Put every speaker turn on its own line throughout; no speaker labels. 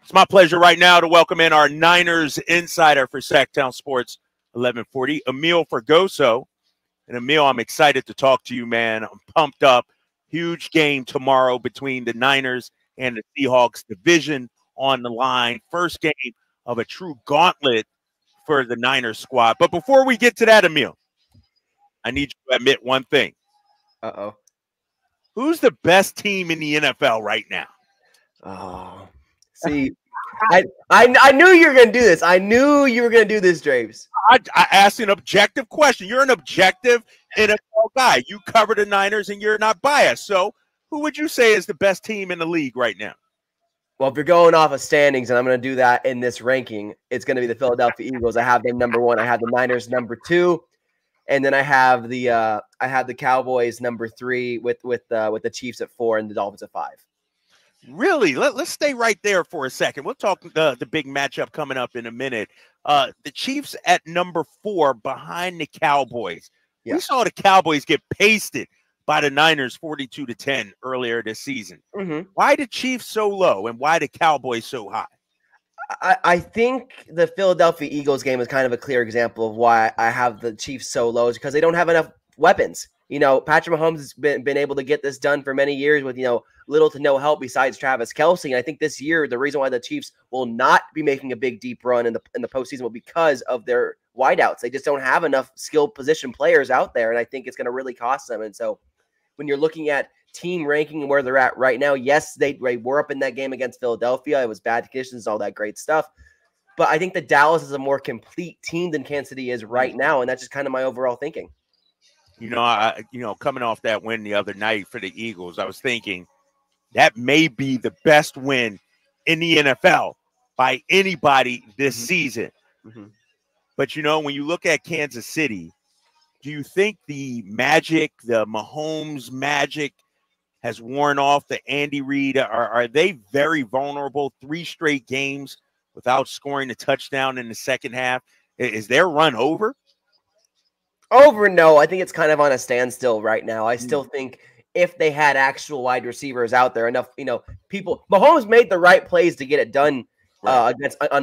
It's my pleasure right now to welcome in our Niners insider for Sactown Sports 1140, Amil Fragoso. And Amil, I'm excited to talk to you, man. I'm pumped up. Huge game tomorrow between the Niners and the Seahawks. Division on the line. First game of a true gauntlet for the Niners squad. But before we get to that, Amil, I need you to admit one thing.
Uh-oh.
Who's the best team in the NFL right now?
Oh, see, I knew you were going to do this. I knew you were going to do this, Drapes.
I asked an objective question. You're an objective NFL guy. You cover the Niners, and you're not biased. So who would you say is the best team in the league right now?
Well, if you're going off of standings, and I'm going to do that in this ranking, it's going to be the Philadelphia Eagles. I have them number 1. I have the Niners number 2. And then I have the Cowboys number 3 with the Chiefs at 4 and the Dolphins at 5.
Really? Let's stay right there for a second. We'll talk the big matchup coming up in a minute. The Chiefs at number 4 behind the Cowboys. Yeah. We saw the Cowboys get pasted by the Niners 42-10 earlier this season. Mm-hmm. Why the Chiefs so low and why the Cowboys so high?
I think the Philadelphia Eagles game is kind of a clear example of why I have the Chiefs so low, is because they don't have enough weapons. You know, Patrick Mahomes has been able to get this done for many years with, little to no help besides Travis Kelce. And I think this year, the reason why the Chiefs will not be making a big, deep run in the postseason will be because of their wideouts. They just don't have enough skilled position players out there. And I think it's going to really cost them. And so when you're looking at team ranking and where they're at right now, yes, they were up in that game against Philadelphia. It was bad conditions, all that great stuff. But I think that Dallas is a more complete team than Kansas City is right now. And that's just kind of my overall thinking.
Coming off that win the other night for the Eagles, I was thinking that may be the best win in the NFL by anybody this season. Mm-hmm. But, when you look at Kansas City, do you think the magic, the Mahomes magic, has worn off? The Andy Reid, are they very vulnerable? 3 straight games without scoring a touchdown in the second half. Is their run over?
Over, no. I think it's kind of on a standstill right now. I still think if they had actual wide receivers out there, enough, people, Mahomes made the right plays to get it done on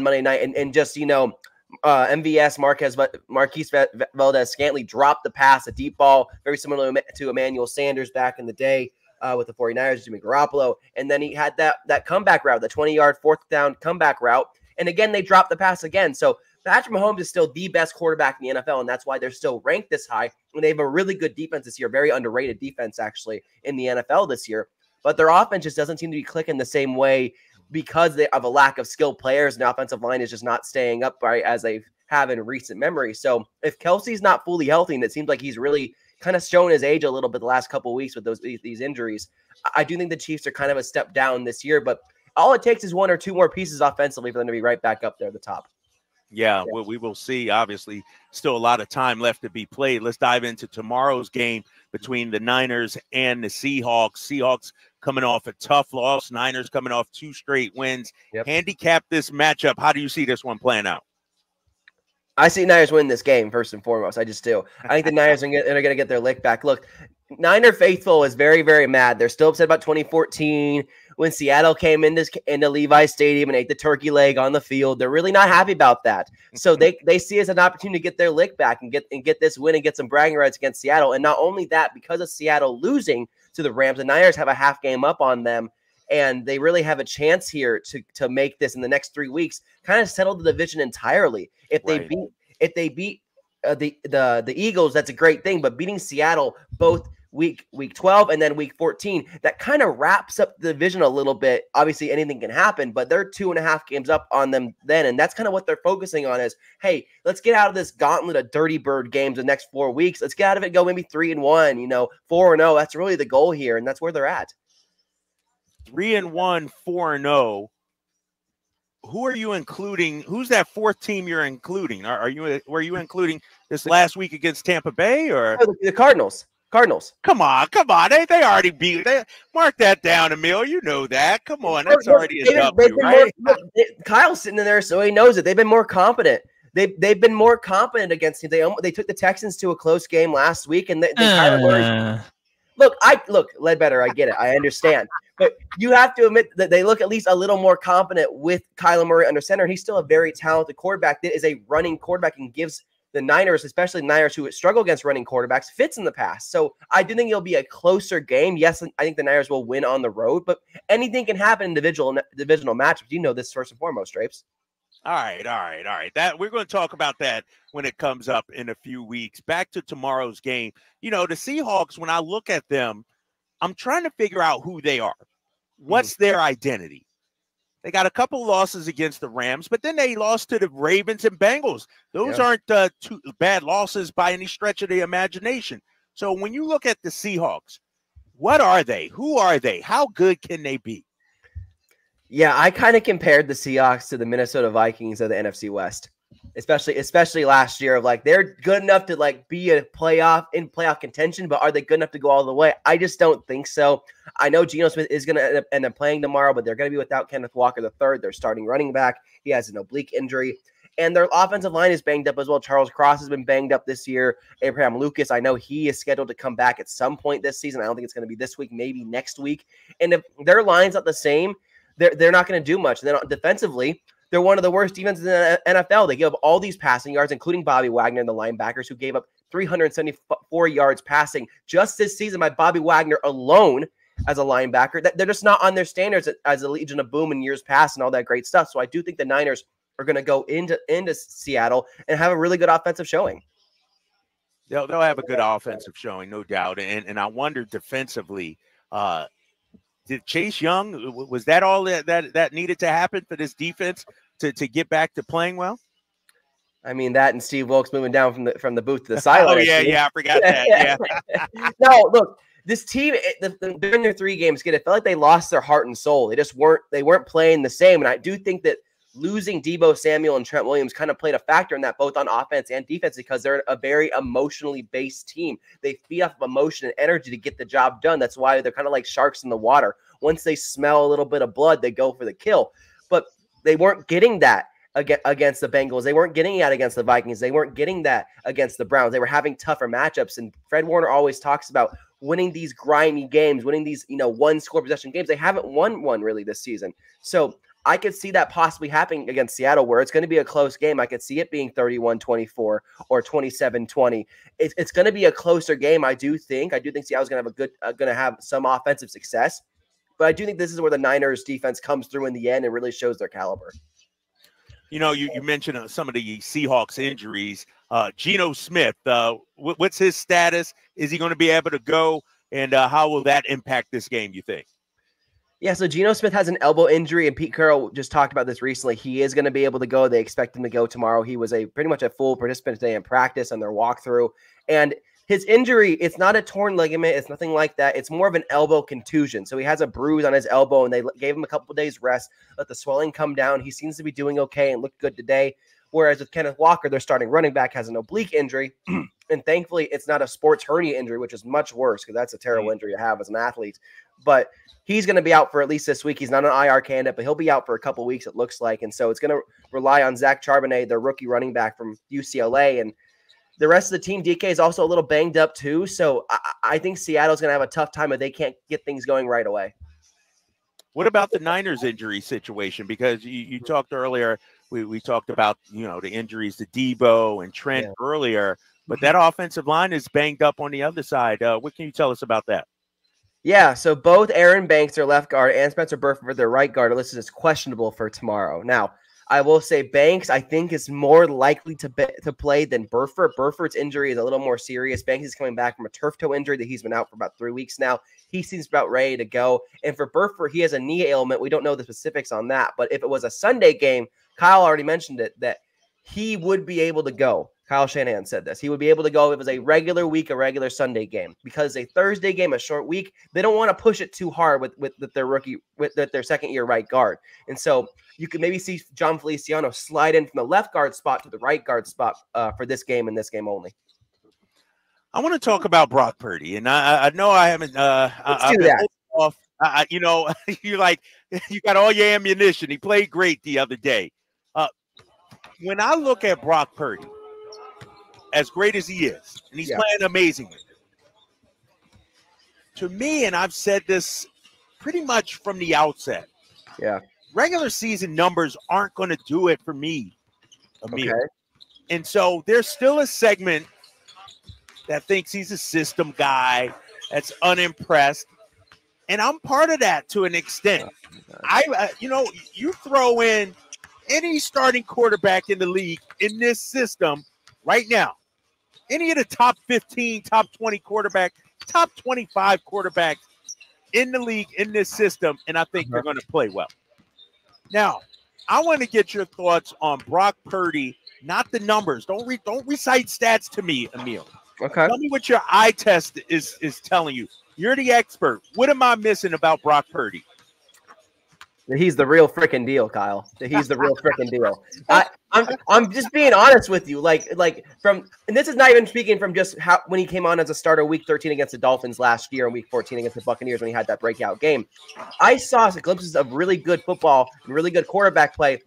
Monday night, and just, MVS Marquise Valdez-Scantling dropped the pass, a deep ball, very similar to Emmanuel Sanders back in the day with the 49ers, Jimmy Garoppolo. And then he had that comeback route, the 20-yard fourth down comeback route. And again, they dropped the pass again. So Patrick Mahomes is still the best quarterback in the NFL, and that's why they're still ranked this high. And they have a really good defense this year, very underrated defense, actually, in the NFL this year. But their offense just doesn't seem to be clicking the same way because of a lack of skilled players, and the offensive line is just not staying upright as they have in recent memory. So if Kelce's not fully healthy, and it seems like he's really kind of shown his age a little bit the last couple of weeks with these injuries, I do think the Chiefs are kind of a step down this year. But all it takes is 1 or 2 more pieces offensively for them to be right back up there at the top.
Yeah, well, we will see. Obviously, still a lot of time left to be played. Let's dive into tomorrow's game between the Niners and the Seahawks. Seahawks coming off a tough loss. Niners coming off 2 straight wins. Yep. Handicap this matchup. How do you see this one playing out?
I see Niners win this game, first and foremost. I just do. I think the Niners are going to get their lick back. Look, Niner faithful is very, very mad. They're still upset about 2014 when Seattle came into Levi Stadium and ate the turkey leg on the field. They're really not happy about that. So they see it as an opportunity to get their lick back and get this win and get some bragging rights against Seattle. And not only that, because of Seattle losing to the Rams, the Niners have a half game up on them, and they really have a chance here to make this in the next 3 weeks, kind of settle the division entirely. If they beat the Eagles, that's a great thing. But beating Seattle both week 12 and then week 14, that kind of wraps up the division a little bit. Obviously, anything can happen, but they're 2.5 games up on them then, and that's kind of what they're focusing on is, hey, let's get out of this gauntlet of dirty bird games the next 4 weeks. Let's get out of it, go maybe 3-1, 4-0. That's really the goal here, and that's where they're at.
3-1, 4-0. Who are you including? Who's that 4th team you're including? Were you including this last week against Tampa Bay or
the Cardinals?
Come on. They already beat. Mark that down, Amil. You know that. Come on. That's already a W, right?
Kyle's sitting in there, so he knows it. They've been more competent. They've been more competent against him. They took the Texans to a close game last week, and they kind of learned. Look, Ledbetter, I get it. I understand. But you have to admit that they look at least a little more confident with Kyler Murray under center. He's still a very talented quarterback that is a running quarterback and gives the Niners, especially Niners who struggle against running quarterbacks, fits in the past. So I do think it'll be a closer game. Yes, I think the Niners will win on the road, but anything can happen in divisional matchups. You know this first and foremost, Drapes.
All right. That we're going to talk about that when it comes up in a few weeks. Back to tomorrow's game. You know, the Seahawks, when I look at them, I'm trying to figure out who they are. What's their identity? They got a couple losses against the Rams, but then they lost to the Ravens and Bengals. Those aren't two bad losses by any stretch of the imagination. So when you look at the Seahawks, what are they? Who are they? How good can they be?
Yeah, I kind of compared the Seahawks to the Minnesota Vikings of the NFC West, especially last year. Of like, they're good enough to like be a playoff contention, but are they good enough to go all the way? I just don't think so. I know Geno Smith is going to end up playing tomorrow, but they're going to be without Kenneth Walker III, their starting running back. He has an oblique injury, and their offensive line is banged up as well. Charles Cross has been banged up this year. Abraham Lucas, I know he is scheduled to come back at some point this season. I don't think it's going to be this week, maybe next week. And if their line's not the same, they're not going to do much. And then defensively, they're one of the worst defenses in the NFL. They give up all these passing yards, including Bobby Wagner and the linebackers, who gave up 374 yards passing just this season by Bobby Wagner alone as a linebacker. They're just not on their standards as a Legion of Boom in years past and all that great stuff. So I do think the Niners are going to go into Seattle and have a really good offensive showing.
They'll have a good offensive showing, no doubt. And I wonder defensively, did Chase Young, was that all that needed to happen for this defense to get back to playing well?
I mean, that and Steve Wilkes moving down from the booth to the sideline.
I forgot that. Yeah.
No, look, this team during their 3 games, it felt like they lost their heart and soul. They weren't playing the same. And I do think that losing Deebo Samuel and Trent Williams kind of played a factor in that, both on offense and defense, because they're a very emotionally based team. They feed off of emotion and energy to get the job done. That's why they're kind of like sharks in the water. Once they smell a little bit of blood, they go for the kill. But they weren't getting that against the Bengals. They weren't getting that against the Vikings. They weren't getting that against the Browns. They were having tougher matchups. And Fred Warner always talks about winning these grimy games, winning these, one-score possession games. They haven't won one really this season. So I could see that possibly happening against Seattle, where it's going to be a close game. I could see it being 31-24 or 27-20. It's going to be a closer game. I do think Seattle's going to have some offensive success, but I do think this is where the Niners defense comes through in the end and really shows their caliber.
You mentioned some of the Seahawks injuries. Geno Smith, what's his status? Is he going to be able to go? And how will that impact this game, you think?
Yeah, so Geno Smith has an elbow injury, and Pete Carroll just talked about this recently. He is going to be able to go. They expect him to go tomorrow. He was pretty much a full participant today in practice on their walkthrough. And his injury, it's not a torn ligament. It's nothing like that. It's more of an elbow contusion. So he has a bruise on his elbow, and they gave him a couple of days rest, let the swelling come down. He seems to be doing okay and looked good today. Whereas with Kenneth Walker, their starting running back, has an oblique injury. And thankfully, it's not a sports hernia injury, which is much worse because that's a terrible injury to have as an athlete. But he's going to be out for at least this week. He's not an IR candidate, but he'll be out for a couple of weeks, it looks like. And so it's going to rely on Zach Charbonnet, their rookie running back from UCLA. And the rest of the team, DK, is also a little banged up too. So I think Seattle's going to have a tough time if they can't get things going right away.
What about the Niners injury situation? Because you talked earlier, we talked about, the injuries to Deebo and Trent earlier, but that offensive line is banged up on the other side. What can you tell us about that?
Yeah, so both Aaron Banks, their left guard, and Spencer Burford, their right guard, are listed as questionable for tomorrow. Now, I will say Banks, I think, is more likely to play than Burford. Burford's injury is a little more serious. Banks is coming back from a turf toe injury that he's been out for about 3 weeks now. He seems about ready to go. And for Burford, he has a knee ailment. We don't know the specifics on that. But if it was a Sunday game, Kyle already mentioned it, that he would be able to go. Kyle Shanahan said this. He would be able to go if it was a regular week, a regular Sunday game. Because a Thursday game, a short week, they don't want to push it too hard with their second-year right guard. And so you could maybe see John Feliciano slide in from the left guard spot to the right guard spot for this game and this game only.
I want to talk about Brock Purdy, and I know I haven't.
Let's do that.
Off. You're like, you got all your ammunition. He played great the other day. When I look at Brock Purdy, as great as he is, and he's playing amazingly, to me, and I've said this pretty much from the outset.
Yeah.
Regular season numbers aren't going to do it for me, Amil.
Okay.
And so there's still a segment that thinks he's a system guy, that's unimpressed. And I'm part of that to an extent. You throw in any starting quarterback in the league in this system right now, any of the top 15, top 20 quarterback, top 25 quarterbacks in the league in this system, and I think they're going to play well. Now, I want to get your thoughts on Brock Purdy, not the numbers. Don't recite stats to me, Amil.
Okay.
Tell me what your eye test is telling you. You're the expert. What am I missing about Brock Purdy?
He's the real freaking deal, Kyle. He's the real freaking deal. I'm just being honest with you. And this is not even speaking from just how when he came on as a starter week 13 against the Dolphins last year and week 14 against the Buccaneers when he had that breakout game. I saw glimpses of really good football and really good quarterback play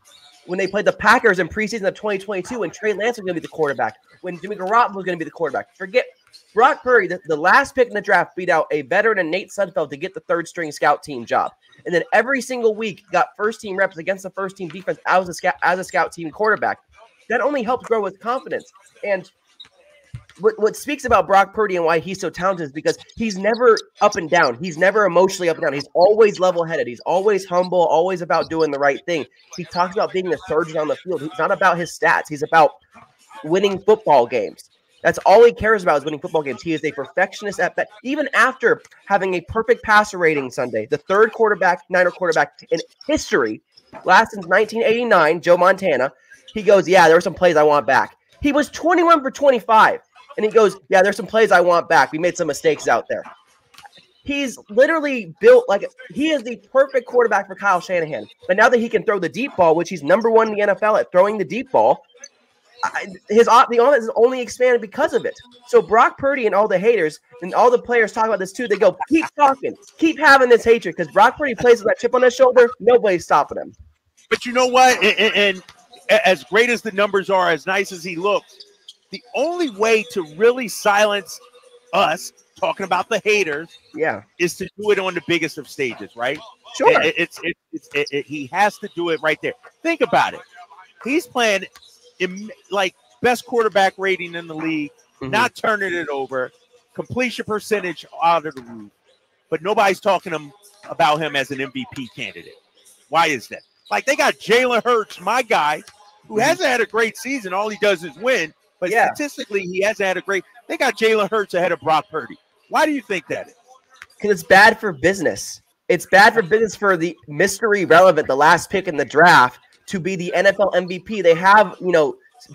when they played the Packers in preseason of 2022 when Trey Lance was going to be the quarterback, when Jimmy Garoppolo was going to be the quarterback. Forget Brock Purdy, the last pick in the draft, beat out a veteran and Nate Sudfeld to get the third-string scout team job. And then every single week got first-team reps against the first-team defense as a scout team quarterback. That only helps grow his confidence. And what speaks about Brock Purdy and why he's so talented is because he's never up and down. He's never emotionally up and down. He's always level-headed. He's always humble, always about doing the right thing. He talks about being a surgeon on the field. He's not about his stats. He's about winning football games. That's all he cares about is winning football games. He is a perfectionist at that. Even after having a perfect passer rating Sunday, the third Niner quarterback in history, last since 1989, Joe Montana, he goes, yeah, there were some plays I want back. He was 21 for 25, and he goes, yeah, there's some plays I want back. We made some mistakes out there. He's literally built he is the perfect quarterback for Kyle Shanahan. But now that he can throw the deep ball, which he's number one in the NFL at throwing the deep ball, the offense is only expanded because of it. So Brock Purdy and all the haters and all the players talk about this too. They go, keep talking, keep having this hatred because Brock Purdy plays with that chip on his shoulder. Nobody's stopping him.
But you know what? And as great as the numbers are, as nice as he looks, the only way to really silence us talking about the haters, is to do it on the biggest of stages, right?
Sure.
He has to do it right there. Think about it. He's playing best quarterback rating in the league, not turning it over, completion percentage out of the roof, but nobody's talking about him as an MVP candidate. Why is that? They got Jalen Hurts, my guy, who hasn't had a great season. All he does is win, but statistically, he hasn't had a great. They got Jalen Hurts ahead of Brock Purdy. Why do you think that is?
Because it's bad for business. It's bad for business for the mystery relevant, the last pick in the draft, to be the NFL MVP. They have,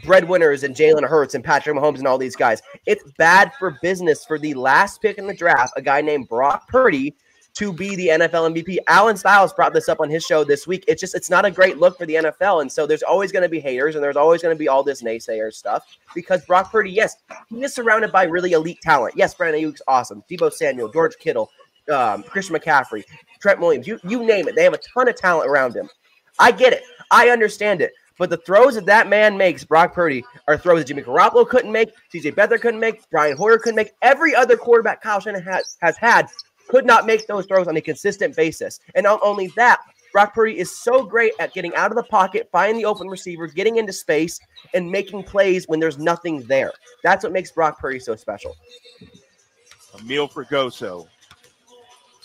breadwinners and Jalen Hurts and Patrick Mahomes and all these guys. It's bad for business for the last pick in the draft, a guy named Brock Purdy, to be the NFL MVP. Alan Stiles brought this up on his show this week. It's not a great look for the NFL. And so there's always going to be haters and there's always going to be all this naysayer stuff because Brock Purdy, yes, he is surrounded by really elite talent. Yes, Brandon Ayuk's awesome. Deebo Samuel, George Kittle, Christian McCaffrey, Trent Williams, you name it. They have a ton of talent around him. I get it. I understand it. But the throws that man makes, Brock Purdy, are throws that Jimmy Garoppolo couldn't make, CJ Beathard couldn't make, Brian Hoyer couldn't make. Every other quarterback Kyle Shanahan has had could not make those throws on a consistent basis. And not only that, Brock Purdy is so great at getting out of the pocket, finding the open receiver, getting into space, and making plays when there's nothing there. That's what makes Brock Purdy so special.
Amil Fragoso,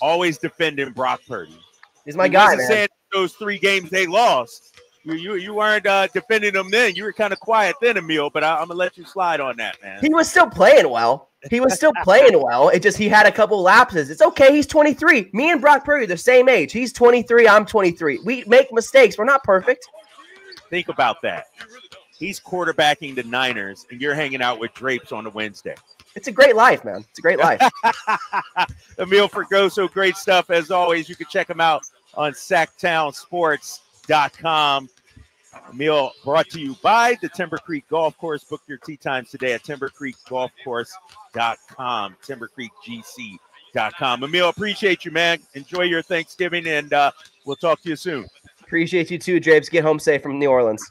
always defending Brock Purdy.
He's my guy, man.
Saying those 3 games they lost. You weren't defending them then. You were kind of quiet then, Amil, but I'm going to let you slide on that, man.
He was still playing well. It just he had a couple lapses. It's okay. He's 23. Me and Brock Purdy are the same age. He's 23. I'm 23. We make mistakes. We're not perfect.
Think about that. He's quarterbacking the Niners, and you're hanging out with Drapes on a Wednesday.
It's a great life, man. It's a great life.
Amil Fragoso, great stuff as always. You can check him out on SactownSports.com. Amil, brought to you by the Timber Creek Golf Course. Book your tee times today at TimberCreekGolfCourse.com, TimberCreekGC.com. Amil, appreciate you, man. Enjoy your Thanksgiving, and we'll talk to you soon.
Appreciate you too, Drapes. Get home safe from New Orleans.